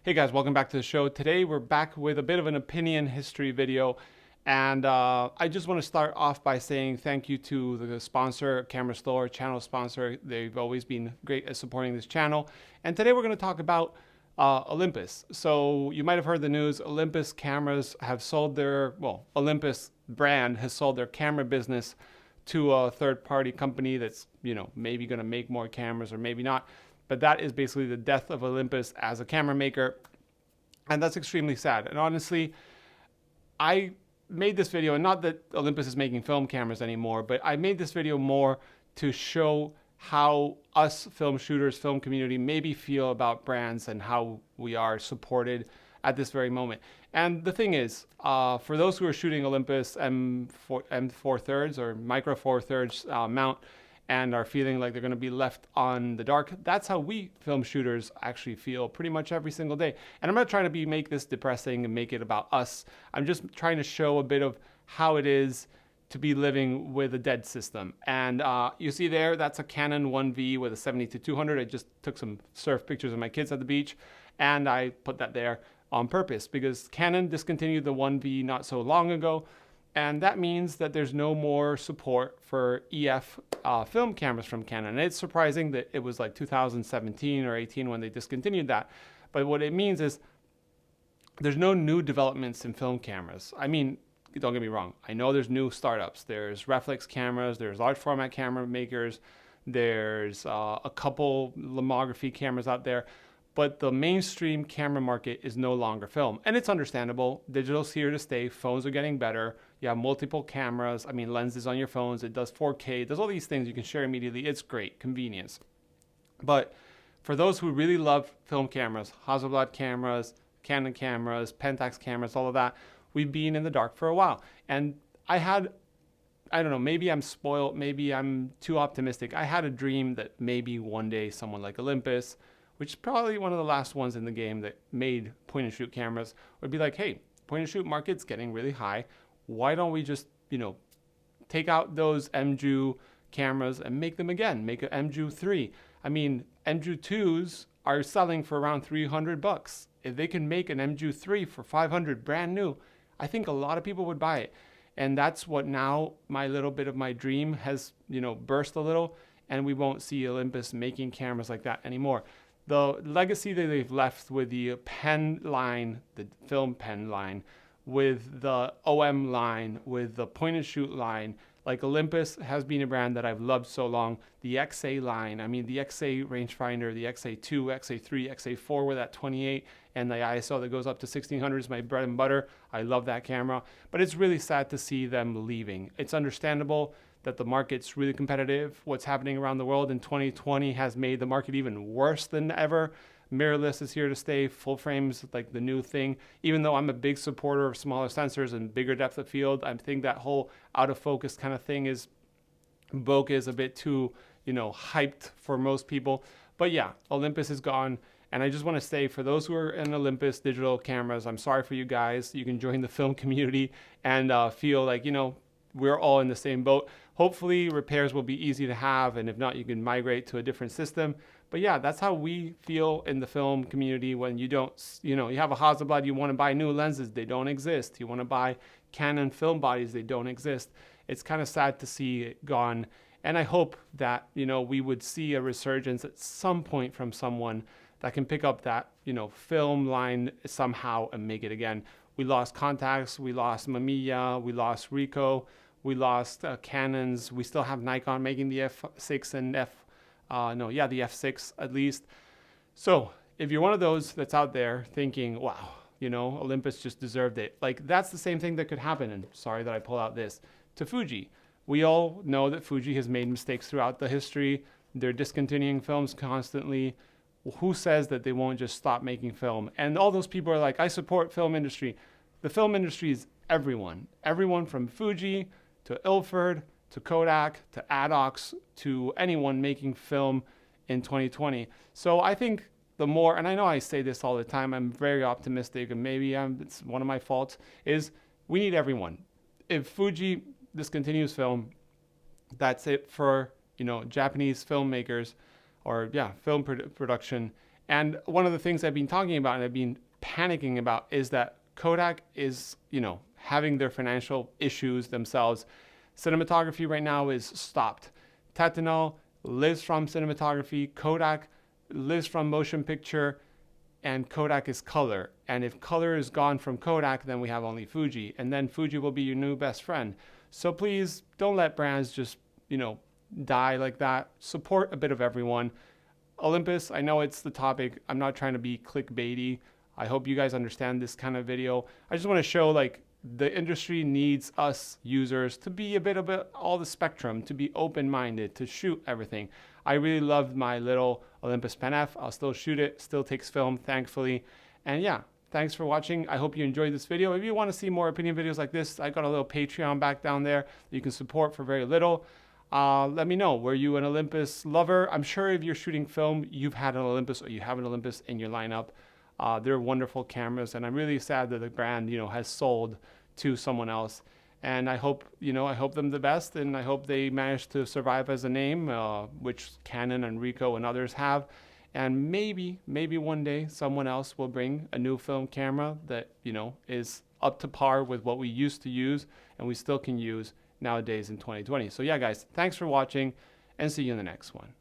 Hey guys, welcome back to the show. Today we're back with a bit of an opinion history video, and I just want to start off by saying thank you to the sponsor, Camera Store, channel sponsor. They've always been great at supporting this channel. And today we're going to talk about Olympus. So you might have heard the news. Olympus cameras have sold their, Olympus brand has sold their camera business to a third-party company that's, maybe going to make more cameras or maybe not. But that is basically the death of Olympus as a camera maker. And that's extremely sad. And honestly, I made this video, and not that Olympus is making film cameras anymore, but I made this video more to show how us film shooters, film community maybe feel about brands and how we are supported at this very moment. And the thing is, for those who are shooting Olympus M4 thirds or micro 4 thirds mount, and are feeling like they're going to be left on the dark. That's how we film shooters actually feel pretty much every single day. And I'm not trying to make this depressing and make it about us. I'm just trying to show a bit of how it is to be living with a dead system. And you see there, that's a Canon 1V with a 70-200. I just took some surf pictures of my kids at the beach, and I put that there on purpose because Canon discontinued the 1V not so long ago. And that means that there's no more support for EF film cameras from Canon. And it's surprising that it was like 2017 or 18 when they discontinued that. But what it means is there's no new developments in film cameras. I mean, don't get me wrong. I know there's new startups. There's reflex cameras. There's large format camera makers. There's a couple lomography cameras out there. But the mainstream camera market is no longer film. And it's understandable. Digital's here to stay. Phones are getting better. You have multiple cameras. I mean, lenses on your phones. It does 4K. It does all these things you can share immediately. It's great. Convenience. But for those who really love film cameras, Hasselblad cameras, Canon cameras, Pentax cameras, all of that, we've been in the dark for a while. And I don't know, maybe I'm spoiled. Maybe I'm too optimistic. I had a dream that maybe one day someone like Olympus, which is probably one of the last ones in the game that made point and shoot cameras, would be like, hey, point and shoot market's getting really high. Why don't we just, take out those MJU cameras and make them again, make an MJU 3. I mean, MJU 2s are selling for around $300. If they can make an MJU 3 for $500 brand new, I think a lot of people would buy it. And that's what now my little bit of my dream has, burst a little, and we won't see Olympus making cameras like that anymore. The legacy that they've left with the pen line, the film pen line, with the OM line, with the point and shoot line, like Olympus has been a brand that I've loved so long. The XA line, I mean the XA rangefinder, the XA2, XA3, XA4 with that 28, and the ISO that goes up to 1600 is my bread and butter. I love that camera, but it's really sad to see them leaving. It's understandable that the market's really competitive. What's happening around the world in 2020 has made the market even worse than ever. Mirrorless is here to stay. Full frame's like the new thing. Even though I'm a big supporter of smaller sensors and bigger depth of field, I think that whole out of focus kind of thing is bokeh is a bit too, hyped for most people. But yeah, Olympus is gone. And I just want to say, for those who are in Olympus digital cameras, I'm sorry for you guys. You can join the film community and feel like, we're all in the same boat. Hopefully repairs will be easy to have, and if not, you can migrate to a different system. But yeah, that's how we feel in the film community when you don't, you have a Hasselblad, you want to buy new lenses, they don't exist. You want to buy Canon film bodies, they don't exist. It's kind of sad to see it gone. And I hope that, we would see a resurgence at some point from someone that can pick up that, film line somehow and make it again. We lost Contax, we lost Mamiya, we lost Ricoh, we lost Canons. We still have Nikon making the F6 and the F6 at least. So if you're one of those that's out there thinking, wow, Olympus just deserved it. Like, that's the same thing that could happen. And sorry that I pull out this to Fuji. We all know that Fuji has made mistakes throughout the history. They're discontinuing films constantly. Who says that they won't just stop making film? And all those people are like, I support film industry. The film industry is everyone. Everyone from Fuji to Ilford to Kodak to Adox to anyone making film in 2020. So I think the more, and I know I say this all the time, I'm very optimistic, and maybe it's one of my faults, is we need everyone. If Fuji discontinues film, that's it for Japanese filmmakers, or film production, And one of the things I've been talking about and I've been panicking about is that Kodak is, having their financial issues themselves. Cinematography right now is stopped. Tatinol lives from cinematography. Kodak lives from motion picture, and Kodak is color. And if color is gone from Kodak, then we have only Fuji, and then Fuji will be your new best friend. So please don't let brands just, die like that. Support a bit of everyone. Olympus, I know it's the topic. I'm not trying to be clickbaity. I hope you guys understand this kind of video. I just want to show the industry needs us users to be a bit of all the spectrum, to be open-minded, to shoot everything. I really loved my little Olympus Pen F. I'll still shoot it, still takes film, thankfully. And yeah, thanks for watching. I hope you enjoyed this video. If you want to see more opinion videos like this, I got a little Patreon back down there that you can support for very little. Let me know, were you an Olympus lover? I'm sure if you're shooting film, you've had an Olympus or you have an Olympus in your lineup. They're wonderful cameras, and I'm really sad that the brand, has sold to someone else. And I hope, I hope them the best, and I hope they manage to survive as a name, which Canon and Ricoh and others have. And maybe one day someone else will bring a new film camera that, is up to par with what we used to use and we still can use nowadays in 2020. So yeah, guys, thanks for watching, and see you in the next one.